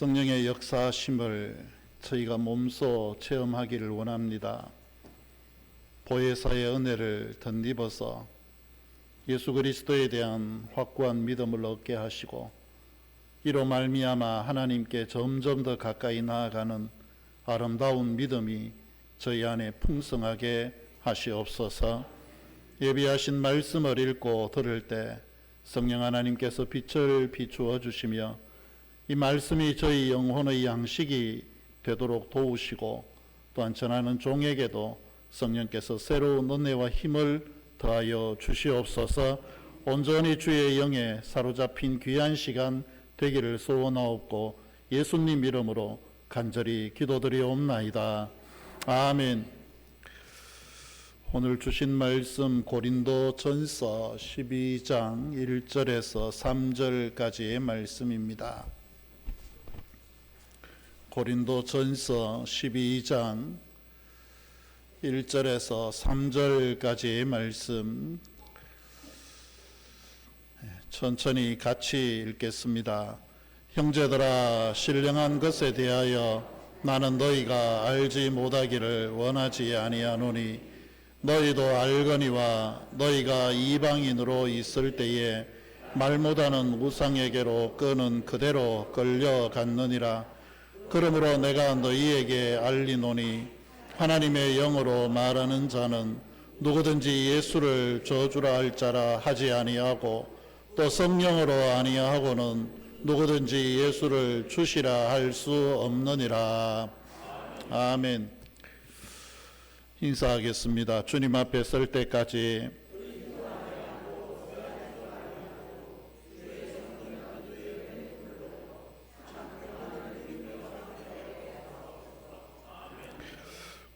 성령의 역사심을 저희가 몸소 체험하기를 원합니다. 보혜사의 은혜를 덧입어서 예수 그리스도에 대한 확고한 믿음을 얻게 하시고 이로 말미암아 하나님께 점점 더 가까이 나아가는 아름다운 믿음이 저희 안에 풍성하게 하시옵소서. 예비하신 말씀을 읽고 들을 때 성령 하나님께서 빛을 비추어 주시며 이 말씀이 저희 영혼의 양식이 되도록 도우시고 또한 전하는 종에게도 성령께서 새로운 은혜와 힘을 더하여 주시옵소서. 온전히 주의 영에 사로잡힌 귀한 시간 되기를 소원하옵고 예수님 이름으로 간절히 기도드리옵나이다. 아멘. 오늘 주신 말씀 고린도 전서 12장 1절에서 3절까지의 말씀입니다. 고린도 전서 12장 1절에서 3절까지의 말씀 천천히 같이 읽겠습니다. 형제들아, 신령한 것에 대하여 나는 너희가 알지 못하기를 원하지 아니하노니 너희도 알거니와 너희가 이방인으로 있을 때에 말 못하는 우상에게로 끄는 그대로 끌려갔느니라. 그러므로 내가 너희에게 알리노니 하나님의 영으로 말하는 자는 누구든지 예수를 저주라 할 자라 하지 아니하고 또 성령으로 아니하고는 누구든지 예수를 주시라 할 수 없느니라. 아멘. 인사하겠습니다. 주님 앞에 설 때까지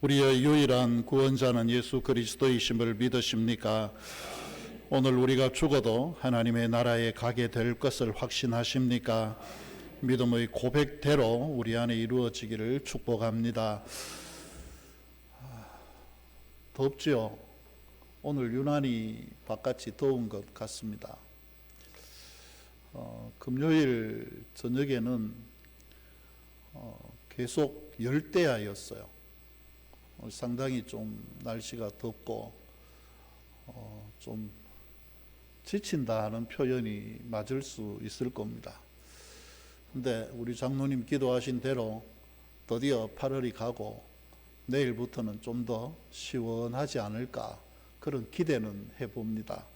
우리의 유일한 구원자는 예수 그리스도이심을 믿으십니까? 오늘 우리가 죽어도 하나님의 나라에 가게 될 것을 확신하십니까? 믿음의 고백대로 우리 안에 이루어지기를 축복합니다. 덥지요? 오늘 유난히 바깥이 더운 것 같습니다. 금요일 저녁에는 계속 열대야였어요. 상당히 좀 날씨가 덥고 좀 지친다 하는 표현이 맞을 수 있을 겁니다. 근데 우리 장로님 기도하신 대로 드디어 8월이 가고 내일부터는 좀 더 시원하지 않을까 그런 기대는 해봅니다.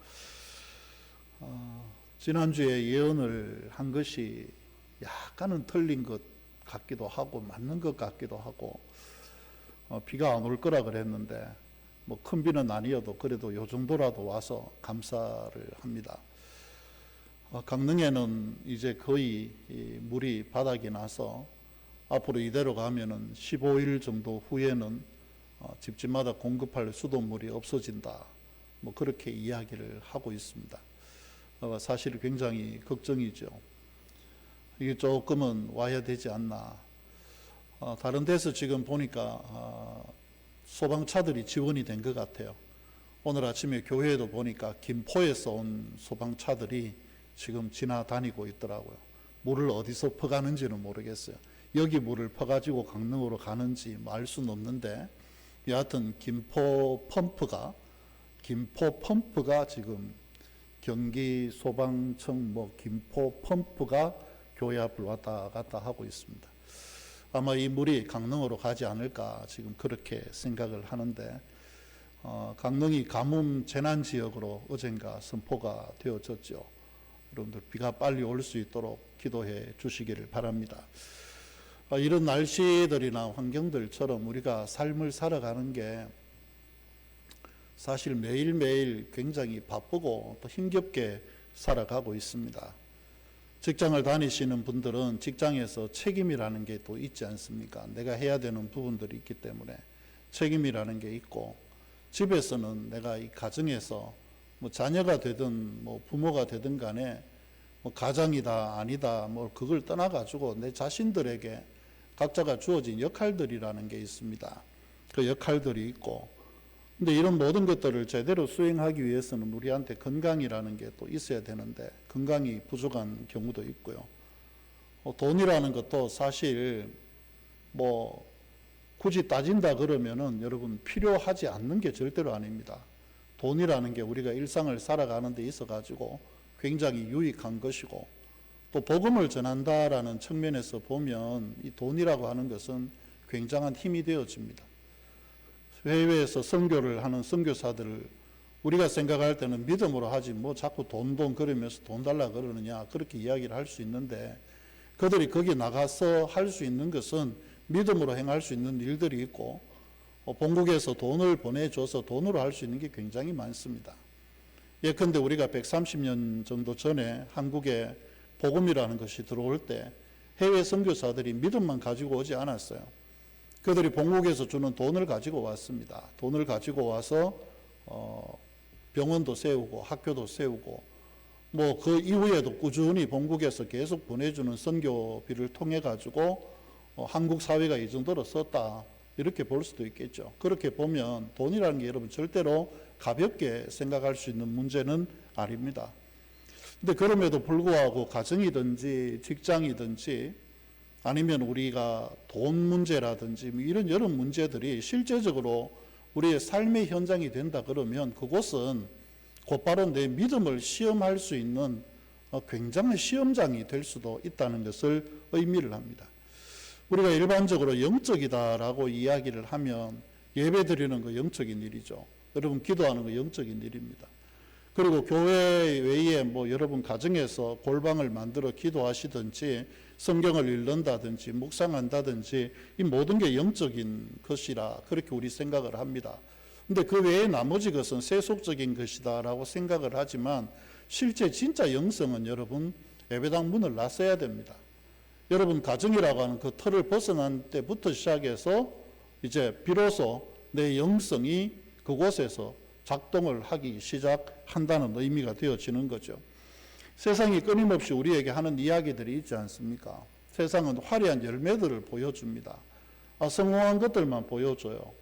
지난주에 예언을 한 것이 약간은 틀린 것 같기도 하고 맞는 것 같기도 하고 비가 안 올 거라 그랬는데 뭐 큰 비는 아니어도 그래도 요 정도라도 와서 감사를 합니다. 강릉에는 이제 거의 물이 바닥이 나서 앞으로 이대로 가면은 15일 정도 후에는 집집마다 공급할 수돗물이 없어진다. 뭐 그렇게 이야기를 하고 있습니다. 사실 굉장히 걱정이죠. 이게 조금은 와야 되지 않나. 다른 데서 지금 보니까 소방차들이 지원이 된 것 같아요. 오늘 아침에 교회에도 보니까 김포에서 온 소방차들이 지금 지나다니고 있더라고요. 물을 어디서 퍼가는지는 모르겠어요. 여기 물을 퍼가지고 강릉으로 가는지 알 수는 없는데 여하튼 김포 펌프가 지금 경기 소방청 김포 펌프가 교회 앞을 왔다 갔다 하고 있습니다. 아마 이 물이 강릉으로 가지 않을까 지금 그렇게 생각을 하는데 강릉이 가뭄 재난 지역으로 어젠가 선포가 되어졌죠. 여러분들 비가 빨리 올 수 있도록 기도해 주시기를 바랍니다. 이런 날씨들이나 환경들처럼 우리가 삶을 살아가는 게 사실 매일매일 굉장히 바쁘고 또 힘겹게 살아가고 있습니다. 직장을 다니시는 분들은 직장에서 책임이라는 게 또 있지 않습니까? 내가 해야 되는 부분들이 있기 때문에 책임이라는 게 있고, 집에서는 내가 이 가정에서 자녀가 되든 부모가 되든 간에 가장이다 아니다 그걸 떠나가지고 내 자신들에게 각자가 주어진 역할들이라는 게 있습니다. 그 역할들이 있고, 근데 이런 모든 것들을 제대로 수행하기 위해서는 우리한테 건강이라는 게 또 있어야 되는데 건강이 부족한 경우도 있고요. 돈이라는 것도 사실 뭐 굳이 따진다 그러면은 여러분 필요하지 않는 게 절대로 아닙니다. 돈이라는 게 우리가 일상을 살아가는 데 있어 가지고 굉장히 유익한 것이고, 또 복음을 전한다라는 측면에서 보면 이 돈이라고 하는 것은 굉장한 힘이 되어집니다. 해외에서 선교를 하는 선교사들을 우리가 생각할 때는 믿음으로 하지 뭐 자꾸 돈 그러면서 돈 달라 그러느냐, 그렇게 이야기를 할 수 있는데, 그들이 거기 나가서 할 수 있는 것은 믿음으로 행할 수 있는 일들이 있고, 본국에서 돈을 보내줘서 돈으로 할 수 있는 게 굉장히 많습니다. 예컨대 우리가 130년 정도 전에 한국에 복음이라는 것이 들어올 때 해외 선교사들이 믿음만 가지고 오지 않았어요. 그들이 본국에서 주는 돈을 가지고 왔습니다. 돈을 가지고 와서 병원도 세우고 학교도 세우고, 뭐 그 이후에도 꾸준히 본국에서 계속 보내주는 선교비를 통해 가지고 한국 사회가 이 정도로 썼다, 이렇게 볼 수도 있겠죠. 그렇게 보면 돈이라는 게 여러분 절대로 가볍게 생각할 수 있는 문제는 아닙니다. 근데 그럼에도 불구하고 가정이든지 직장이든지 아니면 우리가 돈 문제라든지 이런 여러 문제들이 실제적으로 우리의 삶의 현장이 된다 그러면 그곳은 곧바로 내 믿음을 시험할 수 있는 굉장한 시험장이 될 수도 있다는 것을 의미를 합니다. 우리가 일반적으로 영적이다라고 이야기를 하면 예배 드리는 거 영적인 일이죠. 여러분 기도하는 거 영적인 일입니다. 그리고 교회 외에 뭐 여러분 가정에서 골방을 만들어 기도하시든지 성경을 읽는다든지 묵상한다든지 이 모든 게 영적인 것이라 그렇게 우리 생각을 합니다. 근데 그 외에 나머지 것은 세속적인 것이다라고 생각을 하지만 실제 진짜 영성은 여러분 예배당 문을 나서야 됩니다. 여러분 가정이라고 하는 그 틀을 벗어난 때부터 시작해서 이제 비로소 내 영성이 그곳에서 작동을 하기 시작한다는 의미가 되어지는 거죠. 세상이 끊임없이 우리에게 하는 이야기들이 있지 않습니까? 세상은 화려한 열매들을 보여줍니다. 성공한 것들만 보여줘요.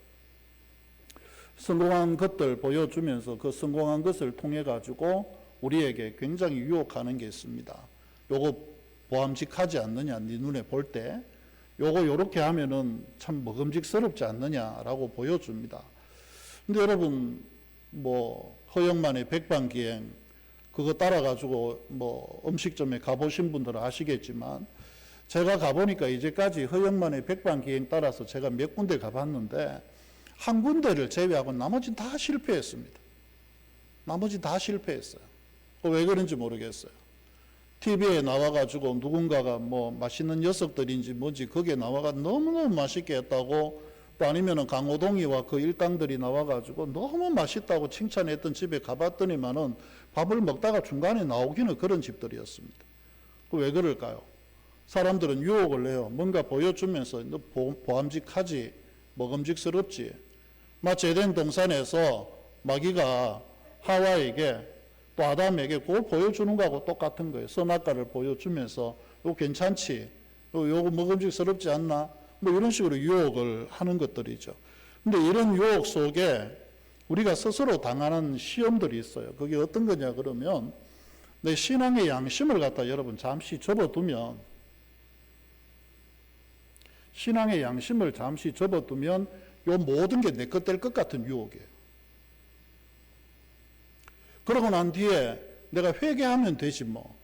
성공한 것들 보여주면서 그 성공한 것을 통해 가지고 우리에게 굉장히 유혹하는 게 있습니다. 요거 보암직하지 않느냐, 네 눈에 볼 때 요거 요렇게 하면은 참 먹음직스럽지 않느냐라고 보여줍니다. 근데 여러분 뭐 허영만의 백반기행 그거 따라가지고 뭐 음식점에 가보신 분들은 아시겠지만, 제가 가보니까 이제까지 허영만의 백반기행 따라서 제가 몇 군데 가봤는데 한 군데를 제외하고 나머지는 다 실패했습니다. 나머지 다 실패했어요. 왜 그런지 모르겠어요. TV에 나와가지고 누군가가 뭐 맛있는 녀석들인지 뭔지 거기에 나와가 너무너무 맛있게 했다고, 또 아니면은 강호동이와 그 일당들이 나와가지고 너무 맛있다고 칭찬했던 집에 가봤더니만은 밥을 먹다가 중간에 나오기는 그런 집들이었습니다. 왜 그럴까요? 사람들은 유혹을 해요. 뭔가 보여주면서 너 보암직하지, 먹음직스럽지. 마치 에덴 동산에서 마귀가 하와에게 또 아담에게 그걸 보여주는 거하고 똑같은 거예요. 선악과를 보여주면서 이거 괜찮지? 이거 먹음직스럽지 않나? 뭐 이런 식으로 유혹을 하는 것들이죠. 근데 이런 유혹 속에 우리가 스스로 당하는 시험들이 있어요. 그게 어떤 거냐 그러면 내 신앙의 양심을 갖다 여러분 잠시 접어두면, 신앙의 양심을 잠시 접어두면 요 모든 게 내 것 될 것 같은 유혹이에요. 그러고 난 뒤에 내가 회개하면 되지 뭐.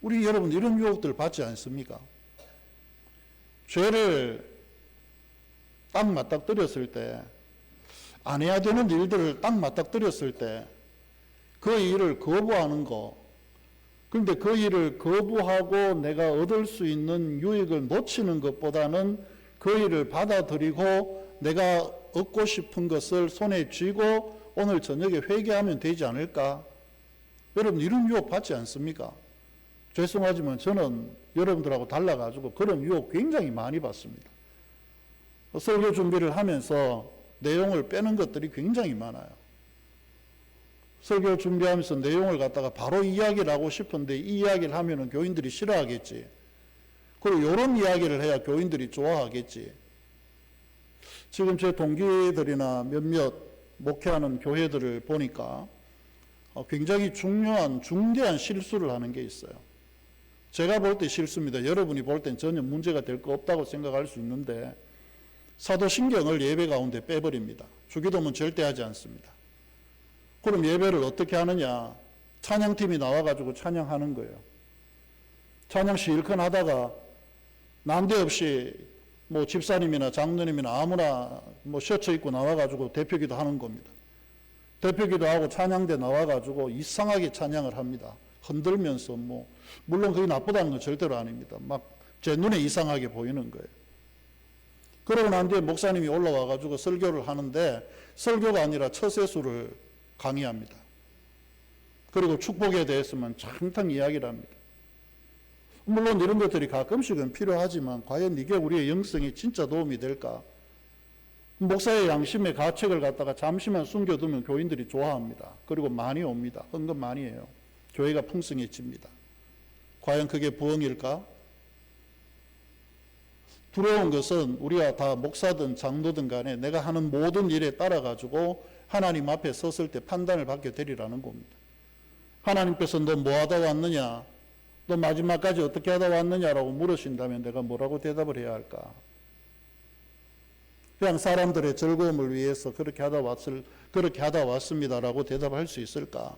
우리 여러분 이런 유혹들 받지 않습니까? 죄를 딱 맞닥뜨렸을 때, 안 해야 되는 일들을 딱 맞닥뜨렸을 때 그 일을 거부하는 거, 그런데 그 일을 거부하고 내가 얻을 수 있는 유익을 놓치는 것보다는 그 일을 받아들이고 내가 얻고 싶은 것을 손에 쥐고 오늘 저녁에 회개하면 되지 않을까? 여러분 이런 유혹 받지 않습니까? 죄송하지만 저는 여러분들하고 달라가지고 그런 유혹 굉장히 많이 받습니다. 설교 준비를 하면서 내용을 빼는 것들이 굉장히 많아요. 설교 준비하면서 내용을 갖다가 바로 이야기를 하고 싶은데 이 이야기를 하면은 교인들이 싫어하겠지. 그리고 이런 이야기를 해야 교인들이 좋아하겠지. 지금 제 동기들이나 몇몇 목회하는 교회들을 보니까 굉장히 중요한 중대한 실수를 하는 게 있어요. 제가 볼 때 싫습니다. 여러분이 볼 땐 전혀 문제가 될 거 없다고 생각할 수 있는데 사도신경을 예배 가운데 빼버립니다. 주기도문 절대 하지 않습니다. 그럼 예배를 어떻게 하느냐? 찬양팀이 나와가지고 찬양하는 거예요. 찬양 실컷 하다가 난데없이 뭐 집사님이나 장로님이나 아무나 뭐 셔츠 입고 나와가지고 대표기도 하는 겁니다. 대표기도 하고 찬양대 나와가지고 이상하게 찬양을 합니다. 흔들면서 뭐 물론 그게 나쁘다는 건 절대로 아닙니다. 막 제 눈에 이상하게 보이는 거예요. 그러고 난 뒤에 목사님이 올라와가지고 설교를 하는데 설교가 아니라 처세수를 강의합니다. 그리고 축복에 대해서만 장탕 이야기를 합니다. 물론 이런 것들이 가끔씩은 필요하지만 과연 이게 우리의 영성에 진짜 도움이 될까? 목사의 양심의 가책을 갖다가 잠시만 숨겨두면 교인들이 좋아합니다. 그리고 많이 옵니다. 은근 많이 해요. 교회가 풍성해집니다. 과연 그게 부흥일까? 두려운 것은 우리가 다 목사든 장로든 간에 내가 하는 모든 일에 따라가지고 하나님 앞에 섰을 때 판단을 받게 되리라는 겁니다. 하나님께서 너 뭐 하다 왔느냐? 너 마지막까지 어떻게 하다 왔느냐라고 물으신다면 내가 뭐라고 대답을 해야 할까? 그냥 사람들의 즐거움을 위해서 그렇게 하다 왔습니다라고 대답할 수 있을까?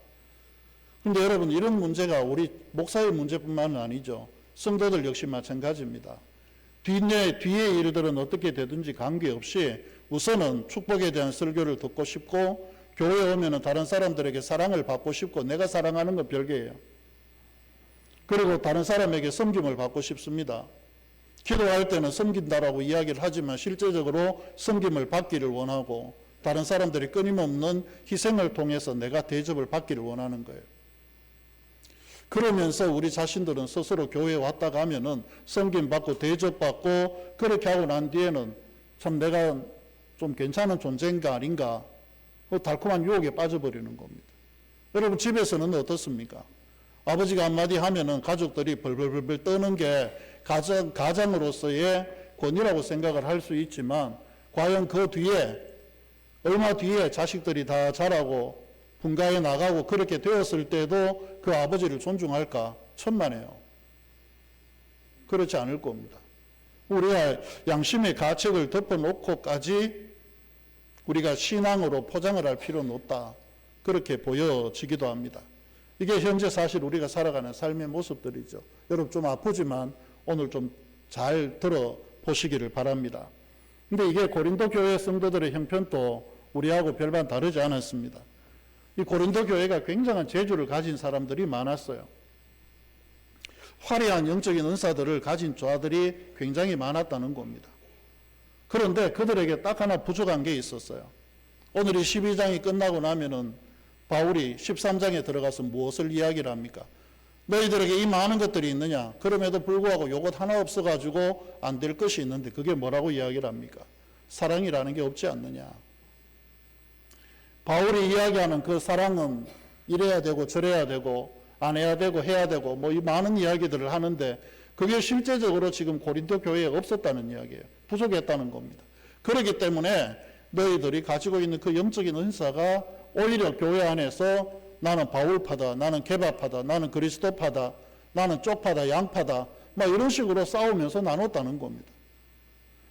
근데 여러분, 이런 문제가 우리 목사의 문제뿐만은 아니죠. 성도들 역시 마찬가지입니다. 뒤의 일들은 어떻게 되든지 관계없이 우선은 축복에 대한 설교를 듣고 싶고 교회에 오면은 다른 사람들에게 사랑을 받고 싶고 내가 사랑하는 건 별개예요. 그리고 다른 사람에게 섬김을 받고 싶습니다. 기도할 때는 섬긴다라고 이야기를 하지만 실제적으로 섬김을 받기를 원하고 다른 사람들이 끊임없는 희생을 통해서 내가 대접을 받기를 원하는 거예요. 그러면서 우리 자신들은 스스로 교회에 왔다 가면은 섬김받고 대접받고 그렇게 하고 난 뒤에는 참 내가 좀 괜찮은 존재인가 아닌가 달콤한 유혹에 빠져버리는 겁니다. 여러분, 집에서는 어떻습니까? 아버지가 한마디 하면은 가족들이 벌벌벌 떠는 게 가장으로서의 권위라고 생각을 할 수 있지만 과연 그 뒤에 얼마 뒤에 자식들이 다 자라고 분가해 나가고 그렇게 되었을 때도 그 아버지를 존중할까? 천만에요. 그렇지 않을 겁니다. 우리가 양심의 가책을 덮어놓고까지 우리가 신앙으로 포장을 할 필요는 없다. 그렇게 보여지기도 합니다. 이게 현재 사실 우리가 살아가는 삶의 모습들이죠. 여러분 좀 아프지만 오늘 좀 잘 들어보시기를 바랍니다. 근데 이게 고린도 교회 성도들의 형편도 우리하고 별반 다르지 않았습니다. 이 고린도 교회가 굉장한 재주를 가진 사람들이 많았어요. 화려한 영적인 은사들을 가진 자들이 굉장히 많았다는 겁니다. 그런데 그들에게 딱 하나 부족한 게 있었어요. 오늘이 12장이 끝나고 나면은 바울이 13장에 들어가서 무엇을 이야기를 합니까? 너희들에게 이 많은 것들이 있느냐? 그럼에도 불구하고 요것 하나 없어가지고 안 될 것이 있는데 그게 뭐라고 이야기를 합니까? 사랑이라는 게 없지 않느냐? 바울이 이야기하는 그 사랑은 이래야 되고 저래야 되고 안 해야 되고 해야 되고 뭐 이 많은 이야기들을 하는데 그게 실제적으로 지금 고린도 교회에 없었다는 이야기예요. 부족했다는 겁니다. 그렇기 때문에 너희들이 가지고 있는 그 영적인 은사가 오히려 교회 안에서 나는 바울파다, 나는 게바파다, 나는 그리스도파다, 나는 쪽파다, 양파다 막 이런 식으로 싸우면서 나눴다는 겁니다.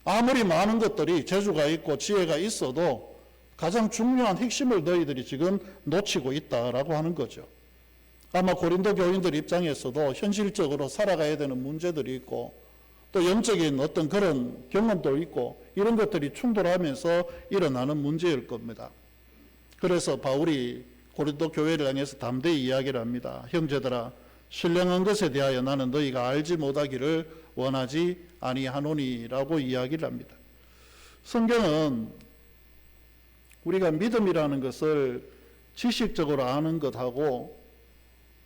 아무리 많은 것들이 재주가 있고 지혜가 있어도 가장 중요한 핵심을 너희들이 지금 놓치고 있다라고 하는 거죠. 아마 고린도 교인들 입장에서도 현실적으로 살아가야 되는 문제들이 있고 또 영적인 어떤 그런 경험도 있고 이런 것들이 충돌하면서 일어나는 문제일 겁니다. 그래서 바울이 고린도 교회를 향해서 담대히 이야기를 합니다. 형제들아, 신령한 것에 대하여 나는 너희가 알지 못하기를 원하지 아니하노니라고 이야기를 합니다. 성경은 우리가 믿음이라는 것을 지식적으로 아는 것하고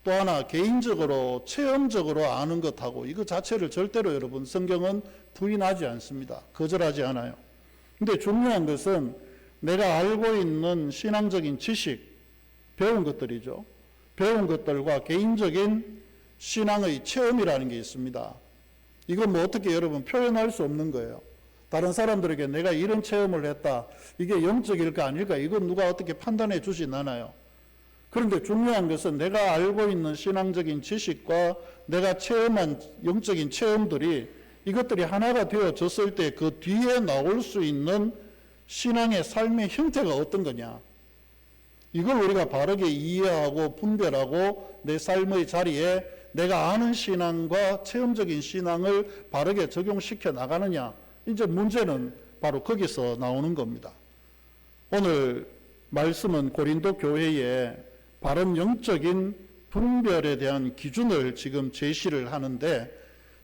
또 하나 개인적으로 체험적으로 아는 것하고 이거 자체를 절대로 여러분 성경은 부인하지 않습니다. 거절하지 않아요. 근데 중요한 것은 내가 알고 있는 신앙적인 지식, 배운 것들이죠. 배운 것들과 개인적인 신앙의 체험이라는 게 있습니다. 이건 뭐 어떻게 여러분 표현할 수 없는 거예요. 다른 사람들에게 내가 이런 체험을 했다. 이게 영적일까 아닐까? 이건 누가 어떻게 판단해 주진 않아요. 그런데 중요한 것은 내가 알고 있는 신앙적인 지식과 내가 체험한 영적인 체험들이 이것들이 하나가 되어졌을 때 그 뒤에 나올 수 있는 신앙의 삶의 형태가 어떤 거냐. 이걸 우리가 바르게 이해하고 분별하고 내 삶의 자리에 내가 아는 신앙과 체험적인 신앙을 바르게 적용시켜 나가느냐. 이제 문제는 바로 거기서 나오는 겁니다. 오늘 말씀은 고린도 교회에 바른 영적인 분별에 대한 기준을 지금 제시를 하는데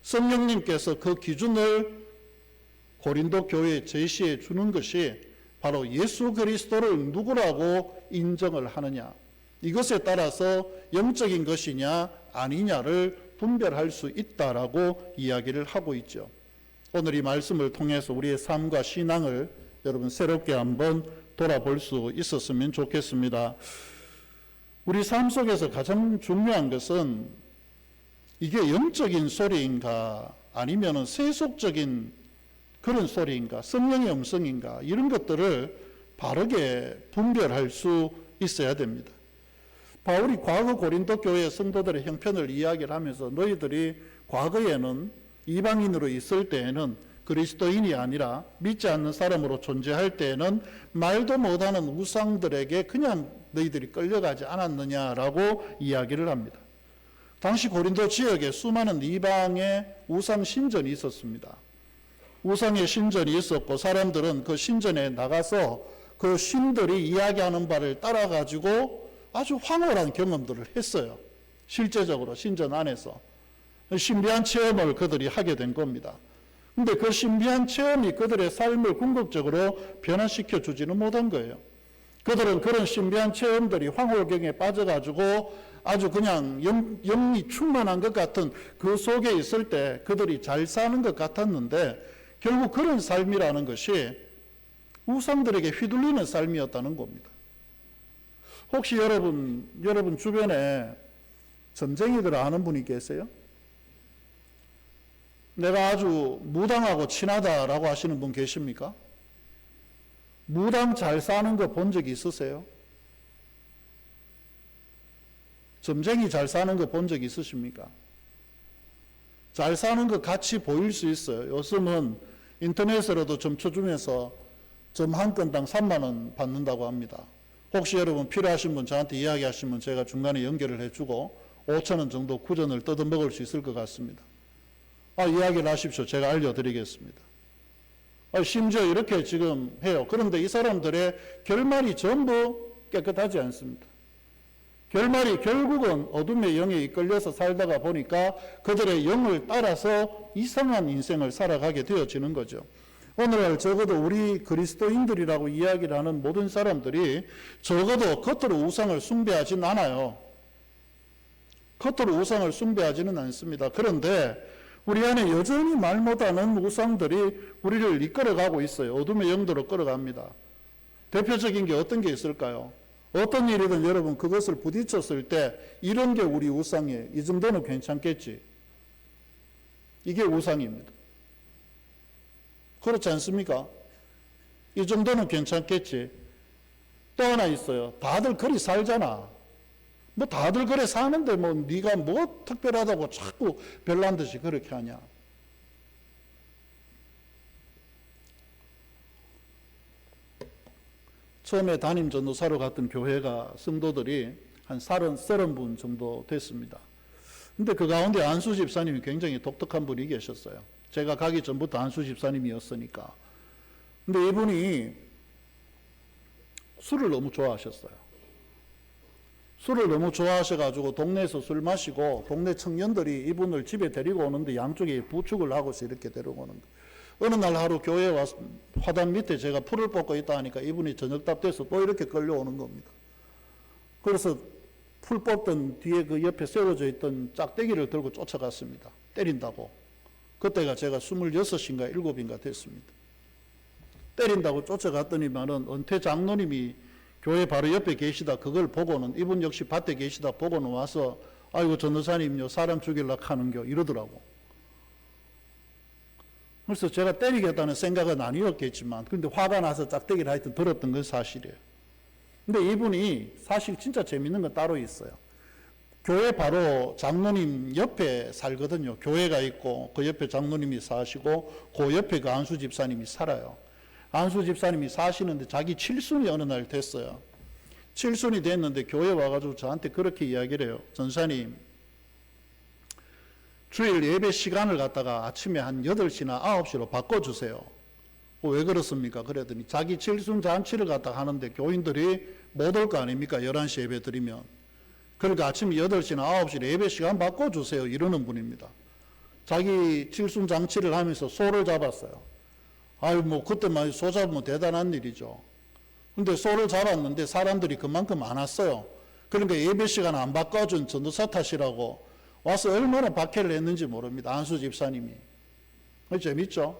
성령님께서 그 기준을 고린도 교회에 제시해 주는 것이 바로 예수 그리스도를 누구라고 인정을 하느냐. 이것에 따라서 영적인 것이냐 아니냐를 분별할 수 있다라고 이야기를 하고 있죠. 오늘 이 말씀을 통해서 우리의 삶과 신앙을 여러분 새롭게 한번 돌아볼 수 있었으면 좋겠습니다. 우리 삶 속에서 가장 중요한 것은 이게 영적인 소리인가 아니면 세속적인 그런 소리인가 성령의 음성인가 이런 것들을 바르게 분별할 수 있어야 됩니다. 바울이 과거 고린도 교회 성도들의 형편을 이야기를 하면서 너희들이 과거에는 이방인으로 있을 때에는 그리스도인이 아니라 믿지 않는 사람으로 존재할 때에는 말도 못하는 우상들에게 그냥 너희들이 끌려가지 않았느냐라고 이야기를 합니다. 당시 고린도 지역에 수많은 이방의 우상 신전이 있었습니다. 우상의 신전이 있었고 사람들은 그 신전에 나가서 그 신들이 이야기하는 바를 따라가지고 아주 황홀한 경험들을 했어요. 실제적으로 신전 안에서 신비한 체험을 그들이 하게 된 겁니다. 근데 그 신비한 체험이 그들의 삶을 궁극적으로 변화시켜 주지는 못한 거예요. 그들은 그런 신비한 체험들이 황홀경에 빠져가지고 아주 그냥 영이 충만한 것 같은 그 속에 있을 때 그들이 잘 사는 것 같았는데 결국 그런 삶이라는 것이 우상들에게 휘둘리는 삶이었다는 겁니다. 혹시 여러분 주변에 점쟁이들 아는 분이 계세요? 내가 아주 무당하고 친하다라고 하시는 분 계십니까? 무당 잘 사는 거 본 적 있으세요? 점쟁이 잘 사는 거 본 적 있으십니까? 잘 사는 거 같이 보일 수 있어요. 요즘은 인터넷으로도 점 쳐주면서 점 한 건당 3만 원 받는다고 합니다. 혹시 여러분 필요하신 분 저한테 이야기하시면 제가 중간에 연결을 해주고 5천 원 정도 구전을 뜯어먹을 수 있을 것 같습니다. 이야기를 하십시오. 제가 알려드리겠습니다. 심지어 이렇게 지금 해요. 그런데 이 사람들의 결말이 전부 깨끗하지 않습니다. 결말이 결국은 어둠의 영에 이끌려서 살다가 보니까 그들의 영을 따라서 이상한 인생을 살아가게 되어지는 거죠. 오늘날 적어도 우리 그리스도인들이라고 이야기를 하는 모든 사람들이 적어도 겉으로 우상을 숭배하진 않아요. 겉으로 우상을 숭배하지는 않습니다. 그런데 우리 안에 여전히 말 못하는 우상들이 우리를 이끌어가고 있어요. 어둠의 영도로 끌어갑니다. 대표적인 게 어떤 게 있을까요? 어떤 일이든 여러분 그것을 부딪혔을 때 이런 게 우리 우상이에요. 이 정도는 괜찮겠지. 이게 우상입니다. 그렇지 않습니까? 이 정도는 괜찮겠지. 또 하나 있어요. 다들 그리 살잖아. 뭐 다들 그래 사는데 뭐 네가 뭐 특별하다고 자꾸 별난 듯이 그렇게 하냐. 처음에 담임 전도사로 갔던 교회가 성도들이 한 30분 정도 됐습니다. 근데 그 가운데 안수 집사님이 굉장히 독특한 분이 계셨어요. 제가 가기 전부터 안수 집사님이었으니까. 근데 이분이 술을 너무 좋아하셨어요. 술을 너무 좋아하셔가지고 동네에서 술 마시고 동네 청년들이 이분을 집에 데리고 오는데 양쪽에 부축을 하고서 이렇게 데리고 오는 거예요. 어느 날 하루 교회에 와서 화단 밑에 제가 풀을 뽑고 있다 하니까 이분이 저녁답 돼서 또 이렇게 끌려오는 겁니다. 그래서 풀 뽑던 뒤에 그 옆에 세워져 있던 짝대기를 들고 쫓아갔습니다. 때린다고. 그때가 제가 26인가 7인가 됐습니다. 때린다고 쫓아갔더니만은 은퇴 장로님이 교회 바로 옆에 계시다 그걸 보고는 이분 역시 밭에 계시다 보고는 와서 아이고 전도사님요 사람 죽이려고 하는겨 이러더라고. 그래서 제가 때리겠다는 생각은 아니었겠지만 근데 화가 나서 짝대기를 하여튼 들었던 건 사실이에요. 근데 이분이 사실 진짜 재밌는 건 따로 있어요. 교회 바로 장로님 옆에 살거든요. 교회가 있고 그 옆에 장로님이 사시고 그 옆에 그 안수 집사님이 살아요. 안수 집사님이 사시는데 자기 칠순이 어느 날 됐어요. 칠순이 됐는데 교회 와가지고 저한테 그렇게 이야기를 해요. 전사님, 주일 예배 시간을 갖다가 아침에 한 8시나 9시로 바꿔주세요. 왜 그렇습니까? 그랬더니 자기 칠순 잔치를 갖다가 하는데 교인들이 못 올 거 아닙니까? 11시 예배 드리면. 그러니까 아침 8시나 9시에 예배 시간 바꿔주세요. 이러는 분입니다. 자기 칠순 장치를 하면서 소를 잡았어요. 아유, 뭐, 그때만 소 잡으면 대단한 일이죠. 근데 소를 잡았는데 사람들이 그만큼 안 왔어요. 그러니까 예배 시간 안 바꿔준 전도사 탓이라고 와서 얼마나 박해를 했는지 모릅니다. 안수 집사님이. 재밌죠?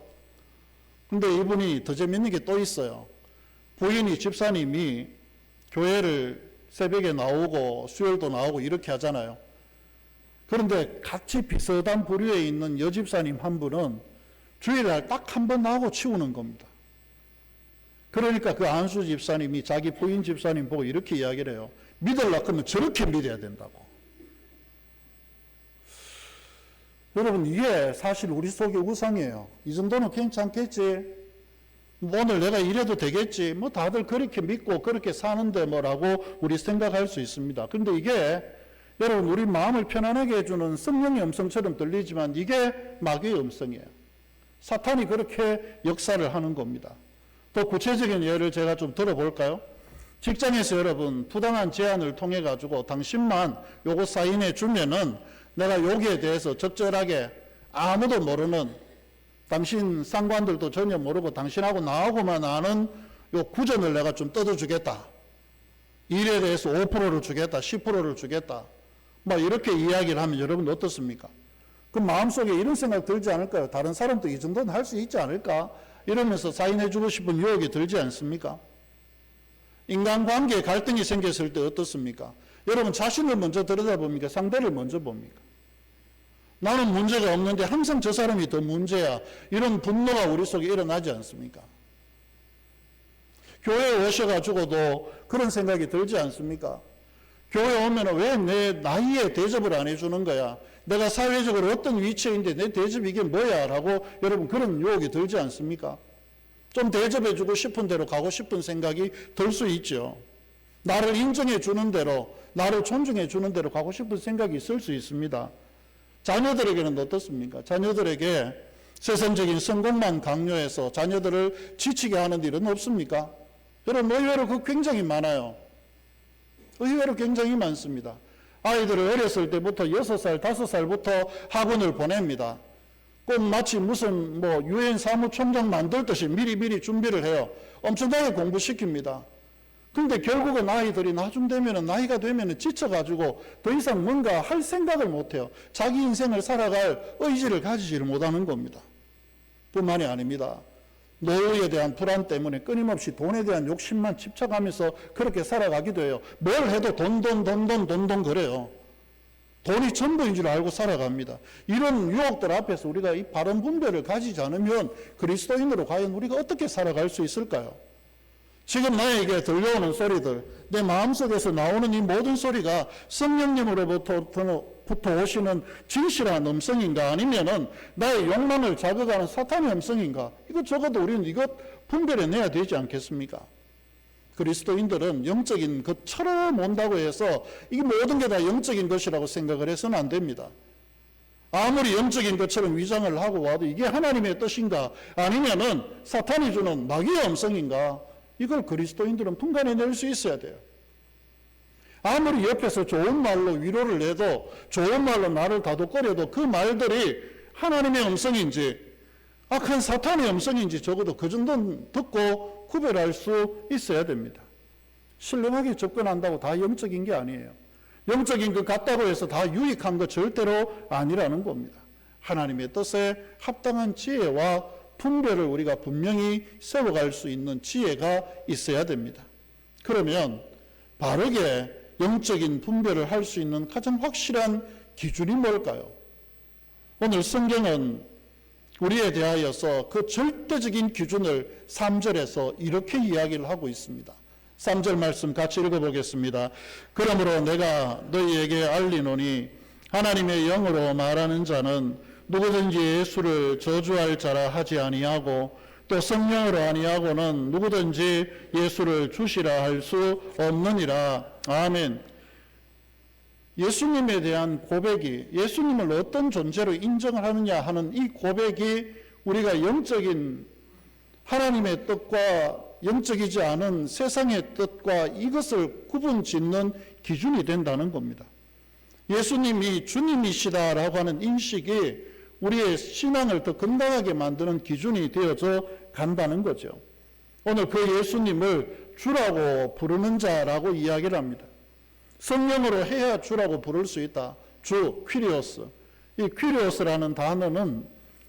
근데 이분이 더 재밌는 게 또 있어요. 부인이 집사님이 교회를 새벽에 나오고 수요일도 나오고 이렇게 하잖아요. 그런데 같이 비슷한 부류에 있는 여집사님 한 분은 주일날 딱 한 번 나오고 치우는 겁니다. 그러니까 그 안수 집사님이 자기 부인 집사님 보고 이렇게 이야기를 해요. 믿으려고 하면 저렇게 믿어야 된다고. 여러분, 이게 사실 우리 속의 우상이에요. 이 정도는 괜찮겠지. 오늘 내가 이래도 되겠지. 뭐 다들 그렇게 믿고 그렇게 사는데 뭐라고 우리 생각할 수 있습니다. 근데 이게 여러분 우리 마음을 편안하게 해주는 성령의 음성처럼 들리지만 이게 마귀의 음성이에요. 사탄이 그렇게 역사를 하는 겁니다. 더 구체적인 예를 제가 좀 들어볼까요? 직장에서 여러분 부당한 제안을 통해 가지고 당신만 요거 사인해 주면은 내가 여기에 대해서 적절하게 아무도 모르는 당신 상관들도 전혀 모르고 당신하고 나하고만 아는 요 구전을 내가 좀 뜯어주겠다. 일에 대해서 5%를 주겠다. 10%를 주겠다. 뭐 이렇게 이야기를 하면 여러분 어떻습니까? 그 마음속에 이런 생각 들지 않을까요? 다른 사람도 이 정도는 할 수 있지 않을까? 이러면서 사인해주고 싶은 유혹이 들지 않습니까? 인간관계에 갈등이 생겼을 때 어떻습니까? 여러분 자신을 먼저 들여다봅니까? 상대를 먼저 봅니까? 나는 문제가 없는데 항상 저 사람이 더 문제야. 이런 분노가 우리 속에 일어나지 않습니까? 교회에 오셔가지고도 그런 생각이 들지 않습니까? 교회 오면 왜 내 나이에 대접을 안 해주는 거야? 내가 사회적으로 어떤 위치에 있는데 내 대접 이게 뭐야? 라고 여러분 그런 유혹이 들지 않습니까? 좀 대접해주고 싶은 대로 가고 싶은 생각이 들 수 있죠. 나를 인정해 주는 대로, 나를 존중해 주는 대로 가고 싶은 생각이 있을 수 있습니다. 자녀들에게는 어떻습니까? 자녀들에게 세상적인 성공만 강요해서 자녀들을 지치게 하는 일은 없습니까? 여러분 의외로 그거 굉장히 많아요. 의외로 굉장히 많습니다. 아이들을 어렸을 때부터 6살, 5살부터 학원을 보냅니다. 꼭 마치 무슨 뭐 유엔 사무총장 만들 듯이 미리 준비를 해요. 엄청나게 공부시킵니다. 근데 결국은 아이들이 나중 되면은 나이가 되면은 지쳐가지고 더 이상 뭔가 할 생각을 못해요. 자기 인생을 살아갈 의지를 가지지를 못하는 겁니다. 뿐만이 아닙니다. 노후에 대한 불안 때문에 끊임없이 돈에 대한 욕심만 집착하면서 그렇게 살아가기도 해요. 뭘 해도 돈 그래요. 돈이 전부인 줄 알고 살아갑니다. 이런 유혹들 앞에서 우리가 이 바른 분별을 가지지 않으면 그리스도인으로 과연 우리가 어떻게 살아갈 수 있을까요? 지금 나에게 들려오는 소리들, 내 마음속에서 나오는 이 모든 소리가 성령님으로부터 오시는 진실한 음성인가 아니면은 나의 욕망을 자극하는 사탄의 음성인가? 이거 적어도 우리는 이것 분별해내야 되지 않겠습니까? 그리스도인들은 영적인 것처럼 온다고 해서 이게 모든 게 다 영적인 것이라고 생각을 해서는 안 됩니다. 아무리 영적인 것처럼 위장을 하고 와도 이게 하나님의 뜻인가 아니면은 사탄이 주는 마귀의 음성인가? 이걸 그리스도인들은 분간해낼 수 있어야 돼요. 아무리 옆에서 좋은 말로 위로를 내도 좋은 말로 나를 다독거려도 그 말들이 하나님의 음성인지 악한 사탄의 음성인지 적어도 그 정도는 듣고 구별할 수 있어야 됩니다. 신령하게 접근한다고 다 영적인 게 아니에요. 영적인 것 같다고 해서 다 유익한 것 절대로 아니라는 겁니다. 하나님의 뜻에 합당한 지혜와 분별을 우리가 분명히 세워갈 수 있는 지혜가 있어야 됩니다. 그러면 바르게 영적인 분별을 할 수 있는 가장 확실한 기준이 뭘까요? 오늘 성경은 우리에 대하여서 그 절대적인 기준을 3절에서 이렇게 이야기를 하고 있습니다. 3절 말씀 같이 읽어보겠습니다. 그러므로 내가 너희에게 알리노니 하나님의 영으로 말하는 자는 누구든지 예수를 저주할 자라 하지 아니하고 또 성령으로 아니하고는 누구든지 예수를 주시라 할 수 없느니라. 아멘. 예수님에 대한 고백이, 예수님을 어떤 존재로 인정을 하느냐 하는 이 고백이 우리가 영적인 하나님의 뜻과 영적이지 않은 세상의 뜻과 이것을 구분짓는 기준이 된다는 겁니다. 예수님이 주님이시다라고 하는 인식이 우리의 신앙을 더 건강하게 만드는 기준이 되어져 간다는 거죠. 오늘 그 예수님을 주라고 부르는 자라고 이야기를 합니다. 성령으로 해야 주라고 부를 수 있다. 주, 퀴리오스. 이 퀴리오스라는 단어는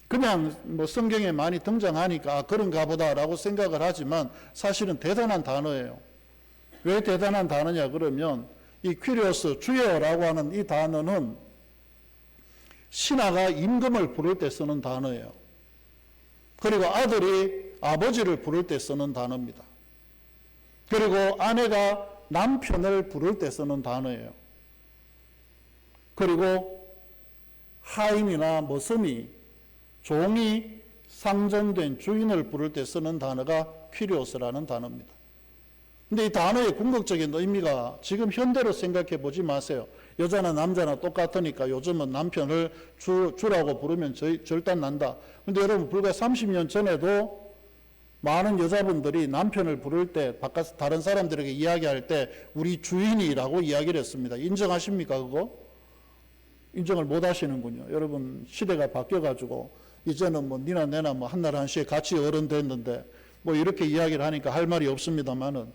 그냥 뭐 성경에 많이 등장하니까 그런가 보다라고 생각을 하지만 사실은 대단한 단어예요. 왜 대단한 단어냐 그러면 이 퀴리오스, 주여라고 하는 이 단어는 신하가 임금을 부를 때 쓰는 단어예요. 그리고 아들이 아버지를 부를 때 쓰는 단어입니다. 그리고 아내가 남편을 부를 때 쓰는 단어예요. 그리고 하인이나 머슴이, 종이 상정된 주인을 부를 때 쓰는 단어가 퀴리오스라는 단어입니다. 근데 이 단어의 궁극적인 의미가 지금 현대로 생각해 보지 마세요. 여자나 남자나 똑같으니까 요즘은 남편을 주라고 부르면 절단 난다. 근데 여러분 불과 30년 전에도 많은 여자분들이 남편을 부를 때 바깥 다른 사람들에게 이야기할 때 우리 주인이라고 이야기를 했습니다. 인정하십니까 그거? 인정을 못 하시는군요. 여러분 시대가 바뀌어가지고 이제는 뭐 니나 내나 뭐 한날 한시에 같이 어른 됐는데 뭐 이렇게 이야기를 하니까 할 말이 없습니다만은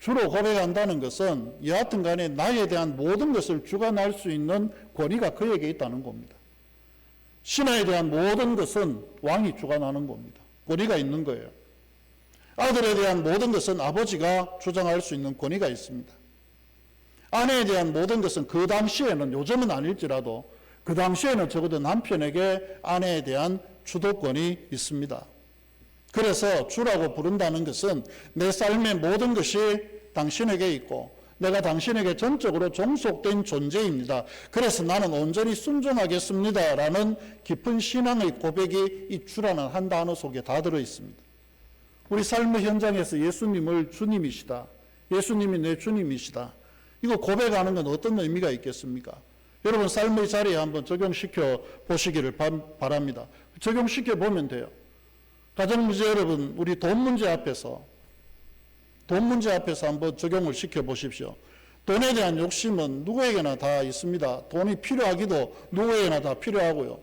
주로 고백한다는 것은 여하튼 간에 나에 대한 모든 것을 주관할 수 있는 권위가 그에게 있다는 겁니다. 신하에 대한 모든 것은 왕이 주관하는 겁니다. 권위가 있는 거예요. 아들에 대한 모든 것은 아버지가 주장할 수 있는 권위가 있습니다. 아내에 대한 모든 것은 그 당시에는, 요즘은 아닐지라도 그 당시에는 적어도 남편에게 아내에 대한 주도권이 있습니다. 그래서 주라고 부른다는 것은 내 삶의 모든 것이 당신에게 있고 내가 당신에게 전적으로 종속된 존재입니다. 그래서 나는 온전히 순종하겠습니다 라는 깊은 신앙의 고백이 이 주라는 한 단어 속에 다 들어 있습니다. 우리 삶의 현장에서 예수님을 주님이시다, 예수님이 내 주님이시다, 이거 고백하는 건 어떤 의미가 있겠습니까? 여러분 삶의 자리에 한번 적용시켜 보시기를 바랍니다. 적용시켜 보면 돼요. 가정문제, 여러분 우리 돈 문제 앞에서 한번 적용을 시켜 보십시오. 돈에 대한 욕심은 누구에게나 다 있습니다. 돈이 필요하기도 누구에게나 다 필요하고요.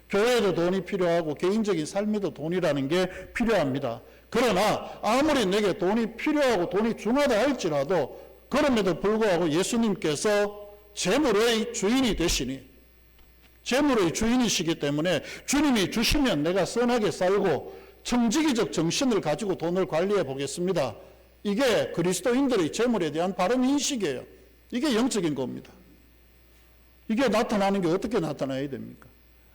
교회에도 돈이 필요하고 개인적인 삶에도 돈이라는 게 필요합니다. 그러나 아무리 내게 돈이 필요하고 돈이 중하다 할지라도 그럼에도 불구하고 예수님께서 재물의 주인이 되시니, 재물의 주인이시기 때문에 주님이 주시면 내가 선하게 살고 청지기적 정신을 가지고 돈을 관리해 보겠습니다. 이게 그리스도인들의 재물에 대한 바른 인식이에요. 이게 영적인 겁니다. 이게 나타나는 게 어떻게 나타나야 됩니까?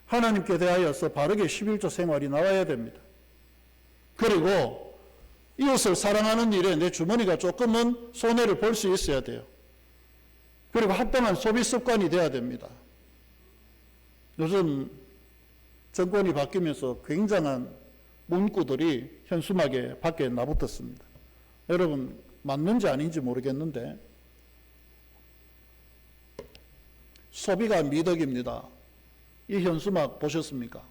하나님께 대하여서 바르게 11조 생활이 나와야 됩니다. 그리고 이웃을 사랑하는 일에 내 주머니가 조금은 손해를 볼 수 있어야 돼요. 그리고 합당한 소비 습관이 돼야 됩니다. 요즘 정권이 바뀌면서 굉장한 문구들이 현수막에 밖에 나붙었습니다. 여러분 맞는지 아닌지 모르겠는데 소비가 미덕입니다. 이 현수막 보셨습니까?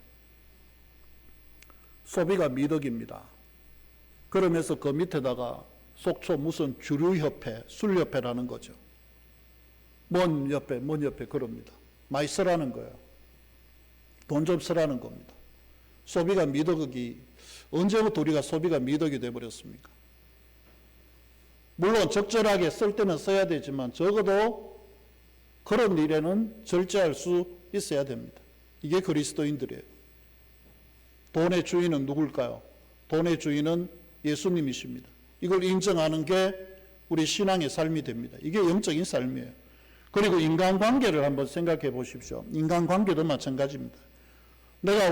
소비가 미덕입니다. 그러면서 그 밑에다가 속초 무슨 주류협회, 술협회라는 거죠. 뭔 옆에 그럽니다. 많이 쓰라는 거예요. 돈 좀 쓰라는 겁니다. 소비가 미덕이 언제부터 우리가 소비가 미덕이 되어버렸습니까? 물론 적절하게 쓸 때는 써야 되지만 적어도 그런 일에는 절제할 수 있어야 됩니다. 이게 그리스도인들이에요. 돈의 주인은 누굴까요? 돈의 주인은 예수님이십니다. 이걸 인정하는 게 우리 신앙의 삶이 됩니다. 이게 영적인 삶이에요. 그리고 인간관계를 한번 생각해 보십시오. 인간관계도 마찬가지입니다. 내가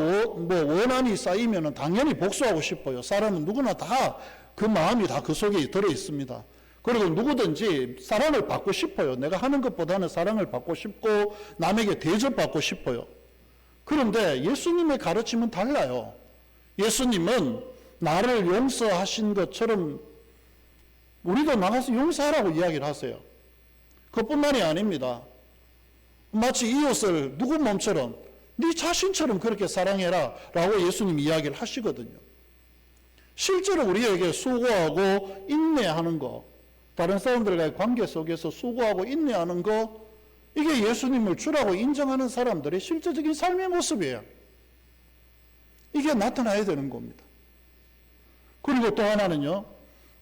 원한이 쌓이면 당연히 복수하고 싶어요. 사람은 누구나 다 그 마음이 다 그 속에 들어 있습니다. 그리고 누구든지 사랑을 받고 싶어요. 내가 하는 것보다는 사랑을 받고 싶고 남에게 대접받고 싶어요. 그런데 예수님의 가르침은 달라요. 예수님은 나를 용서하신 것처럼 우리도 나가서 용서하라고 이야기를 하세요. 그것뿐만이 아닙니다. 마치 이웃을 누구 몸처럼 네 자신처럼 그렇게 사랑해라 라고 예수님이 이야기를 하시거든요. 실제로 우리에게 수고하고 인내하는 거, 다른 사람들과의 관계 속에서 수고하고 인내하는 거, 이게 예수님을 주라고 인정하는 사람들의 실제적인 삶의 모습이에요. 이게 나타나야 되는 겁니다. 그리고 또 하나는요,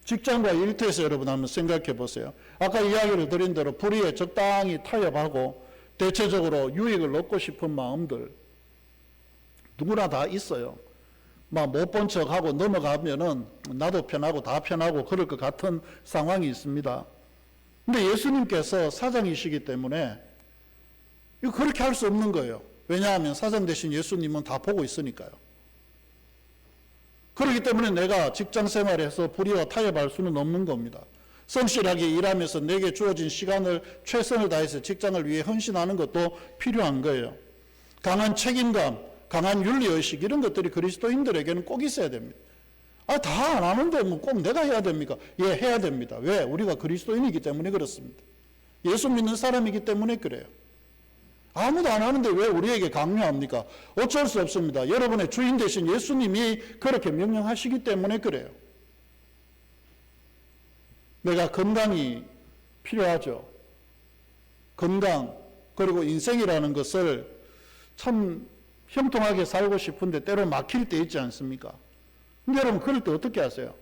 직장과 일터에서 여러분 한번 생각해 보세요. 아까 이야기를 드린 대로 불의에 적당히 타협하고 대체적으로 유익을 얻고 싶은 마음들 누구나 다 있어요. 막 못 본 척하고 넘어가면은 나도 편하고 다 편하고 그럴 것 같은 상황이 있습니다. 근데 예수님께서 사장이시기 때문에 이거 그렇게 할 수 없는 거예요. 왜냐하면 사장 대신 예수님은 다 보고 있으니까요. 그렇기 때문에 내가 직장 생활에서 불의와 타협할 수는 없는 겁니다. 성실하게 일하면서 내게 주어진 시간을 최선을 다해서 직장을 위해 헌신하는 것도 필요한 거예요. 강한 책임감, 강한 윤리의식 이런 것들이 그리스도인들에게는 꼭 있어야 됩니다. 다 안 하는데 뭐 꼭 내가 해야 됩니까? 예, 해야 됩니다. 왜? 우리가 그리스도인이기 때문에 그렇습니다. 예수 믿는 사람이기 때문에 그래요. 아무도 안 하는데 왜 우리에게 강요합니까? 어쩔 수 없습니다. 여러분의 주인 되신 예수님이 그렇게 명령하시기 때문에 그래요. 내가 건강이 필요하죠. 건강, 그리고 인생이라는 것을 참 형통하게 살고 싶은데 때로 막힐 때 있지 않습니까? 근데 여러분 그럴 때 어떻게 하세요?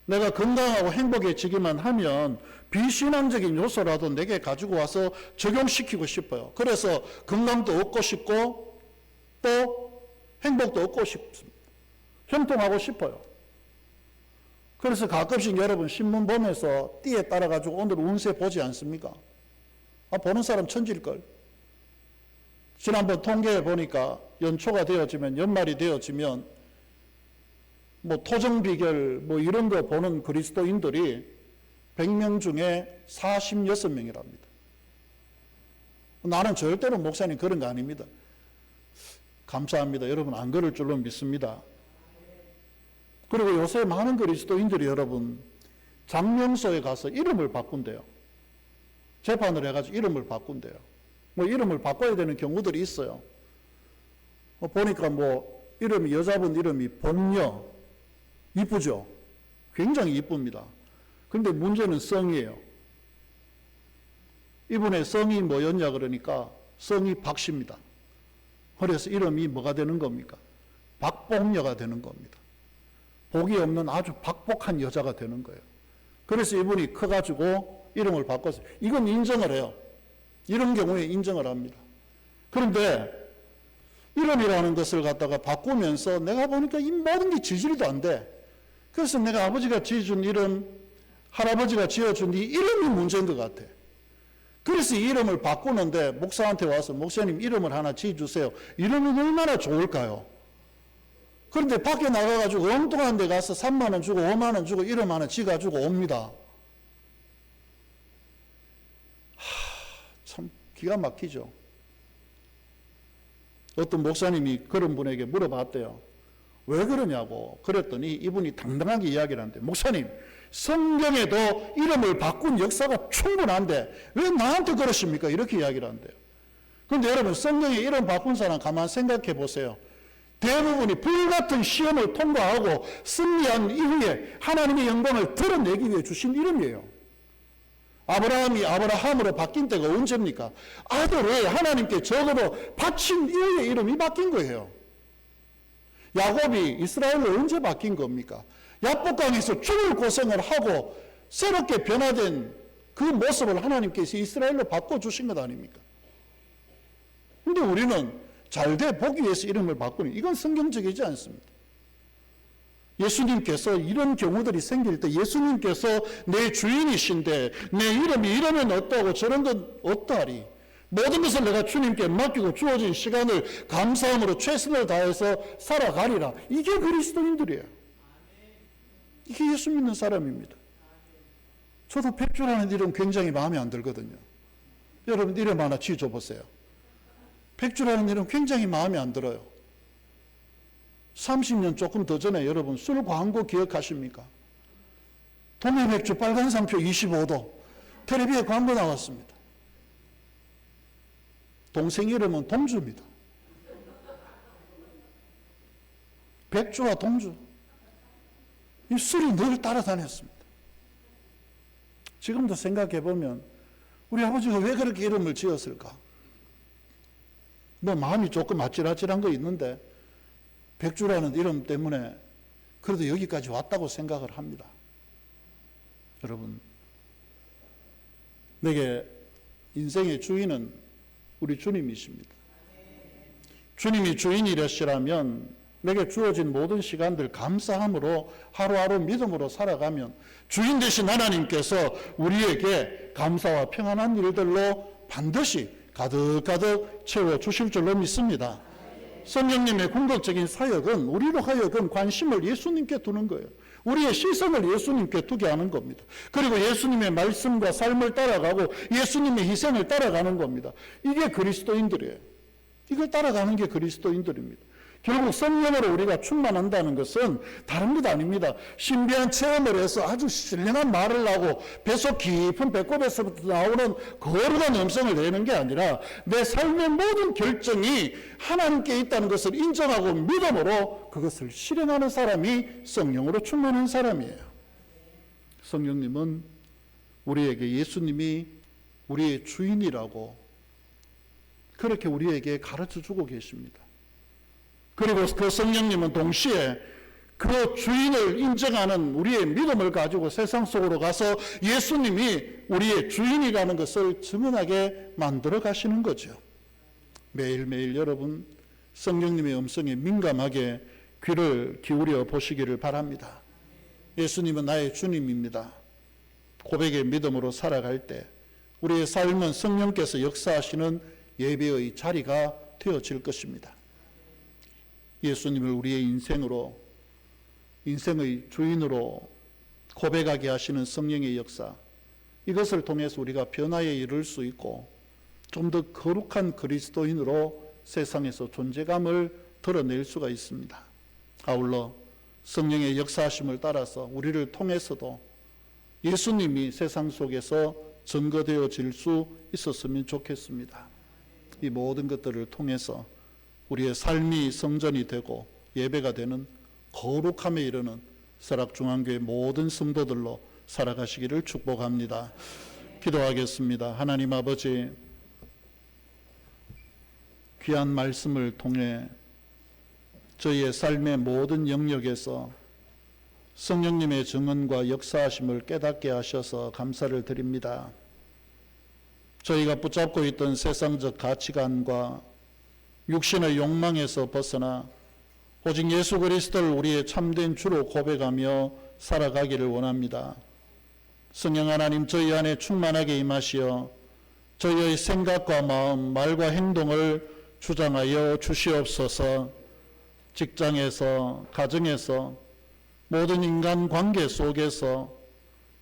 내가 건강하고 행복해지기만 하면 비신앙적인 요소라도 내게 가지고 와서 적용시키고 싶어요. 그래서 건강도 얻고 싶고 또 행복도 얻고 싶습니다. 형통하고 싶어요. 그래서 가끔씩 여러분 신문 보면서 띠에 따라 가지고 오늘 운세 보지 않습니까? 보는 사람 천질걸. 지난번 통계해 보니까 연초가 되어지면, 연말이 되어지면 뭐 토정비결 뭐 이런 거 보는 그리스도인들이 100명 중에 46명이랍니다. 나는 절대로 목사님 그런 거 아닙니다. 감사합니다. 여러분 안 그럴 줄로 믿습니다. 그리고 요새 많은 그리스도인들이 여러분 장명소에 가서 이름을 바꾼대요. 재판을 해가지고 이름을 바꾼대요. 뭐 이름을 바꿔야 되는 경우들이 있어요. 보니까 뭐 이름이, 여자분 이름이 본녀, 이쁘죠? 굉장히 이쁩니다. 그런데 문제는 성이에요. 이분의 성이 뭐였냐 그러니까 성이 박씨입니다. 그래서 이름이 뭐가 되는 겁니까? 박복녀가 되는 겁니다. 복이 없는 아주 박복한 여자가 되는 거예요. 그래서 이분이 커가지고 이름을 바꿨어요. 이건 인정을 해요. 이런 경우에 인정을 합니다. 그런데 이름이라는 것을 갖다가 바꾸면서 내가 보니까 이 모든 게 지지리도 안 돼. 그래서 내가 아버지가 지어준 이름, 할아버지가 지어준 이 이름이 문제인 것 같아. 그래서 이 이름을 바꾸는데 목사한테 와서 목사님 이름을 하나 지어주세요. 이름이 얼마나 좋을까요? 그런데 밖에 나가가지고 엉뚱한 데 가서 3만 원 주고 5만 원 주고 이름 하나 지어가지고 옵니다. 참 기가 막히죠. 어떤 목사님이 그런 분에게 물어봤대요. 왜 그러냐고. 그랬더니 이분이 당당하게 이야기를 하는데, 목사님, 성경에도 이름을 바꾼 역사가 충분한데 왜 나한테 그러십니까? 이렇게 이야기를 한대요. 그런데 여러분 성경에 이름 바꾼 사람 가만 생각해 보세요. 대부분이 불같은 시험을 통과하고 승리한 이후에 하나님의 영광을 드러내기 위해 주신 이름이에요. 아브라함이 아브라함으로 바뀐 때가 언제입니까? 아들을 하나님께 적어도 바친 이후에 이름이 바뀐 거예요. 야곱이 이스라엘로 언제 바뀐 겁니까? 야복강에서 죽을 고생을 하고 새롭게 변화된 그 모습을 하나님께서 이스라엘로 바꿔주신 것 아닙니까? 근데 우리는 잘돼 보기 위해서 이름을 바꾸는, 이건 성경적이지 않습니다. 예수님께서 이런 경우들이 생길 때 예수님께서 내 주인이신데 내 이름이 이러면 어떠하고 저런 건 어떠하리, 모든 것을 내가 주님께 맡기고 주어진 시간을 감사함으로 최선을 다해서 살아가리라. 이게 그리스도인들이에요. 이게 예수 믿는 사람입니다. 저도 백주라는 이름 굉장히 마음에 안 들거든요. 여러분 이름 하나 지어줘보세요. 백주라는 이름 굉장히 마음에 안 들어요. 30년 조금 더 전에 여러분 술 광고 기억하십니까? 동해백주 빨간 상표 25도 텔레비에 광고 나왔습니다. 동생 이름은 동주입니다. 백주와 동주. 이 술이 늘 따라다녔습니다. 지금도 생각해 보면 우리 아버지가 왜 그렇게 이름을 지었을까? 뭐 마음이 조금 아찔아찔한 거 있는데 백주라는 이름 때문에 그래도 여기까지 왔다고 생각을 합니다. 여러분, 내게 인생의 주인은 우리 주님이십니다. 주님이 주인이시라면 내게 주어진 모든 시간들 감사함으로 하루하루 믿음으로 살아가면 주인 되신 하나님께서 우리에게 감사와 평안한 일들로 반드시 가득가득 채워주실 줄로 믿습니다. 성령님의 궁극적인 사역은 우리로 하여금 관심을 예수님께 두는 거예요. 우리의 시선을 예수님께 두게 하는 겁니다. 그리고 예수님의 말씀과 삶을 따라가고 예수님의 희생을 따라가는 겁니다. 이게 그리스도인들이에요. 이걸 따라가는 게 그리스도인들입니다. 결국 성령으로 우리가 충만한다는 것은 다른 것 아닙니다. 신비한 체험을 해서 아주 신령한 말을 하고 배속 깊은 배꼽에서부터 나오는 거룩한 음성을 내는 게 아니라 내 삶의 모든 결정이 하나님께 있다는 것을 인정하고 믿음으로 그것을 실행하는 사람이 성령으로 충만한 사람이에요. 성령님은 우리에게 예수님이 우리의 주인이라고 그렇게 우리에게 가르쳐주고 계십니다. 그리고 그 성령님은 동시에 그 주인을 인정하는 우리의 믿음을 가지고 세상 속으로 가서 예수님이 우리의 주인이라는 것을 증언하게 만들어 가시는 거죠. 매일매일 여러분 성령님의 음성에 민감하게 귀를 기울여 보시기를 바랍니다. 예수님은 나의 주님입니다. 고백의 믿음으로 살아갈 때 우리의 삶은 성령께서 역사하시는 예배의 자리가 되어질 것입니다. 예수님을 우리의 인생의 주인으로 고백하게 하시는 성령의 역사, 이것을 통해서 우리가 변화에 이를 수 있고 좀 더 거룩한 그리스도인으로 세상에서 존재감을 드러낼 수가 있습니다. 아울러 성령의 역사하심을 따라서 우리를 통해서도 예수님이 세상 속에서 증거되어질 수 있었으면 좋겠습니다. 이 모든 것들을 통해서 우리의 삶이 성전이 되고 예배가 되는 거룩함에 이르는 설악중앙교회 모든 성도들로 살아가시기를 축복합니다. 기도하겠습니다. 하나님 아버지, 귀한 말씀을 통해 저희의 삶의 모든 영역에서 성령님의 증언과 역사하심을 깨닫게 하셔서 감사를 드립니다. 저희가 붙잡고 있던 세상적 가치관과 육신의 욕망에서 벗어나 오직 예수 그리스도를 우리의 참된 주로 고백하며 살아가기를 원합니다. 성령 하나님, 저희 안에 충만하게 임하시어 저희의 생각과 마음, 말과 행동을 주장하여 주시옵소서. 직장에서, 가정에서, 모든 인간 관계 속에서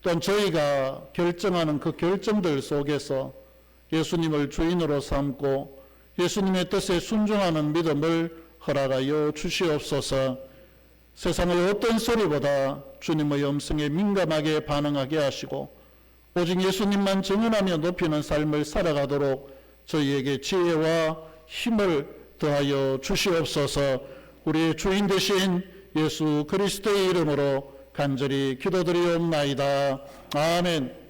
또한 저희가 결정하는 그 결정들 속에서 예수님을 주인으로 삼고 예수님의 뜻에 순종하는 믿음을 허락하여 주시옵소서. 세상의 어떤 소리보다 주님의 음성에 민감하게 반응하게 하시고 오직 예수님만 증언하며 높이는 삶을 살아가도록 저희에게 지혜와 힘을 더하여 주시옵소서. 우리의 주인 되신 예수 그리스도의 이름으로 간절히 기도드리옵나이다. 아멘.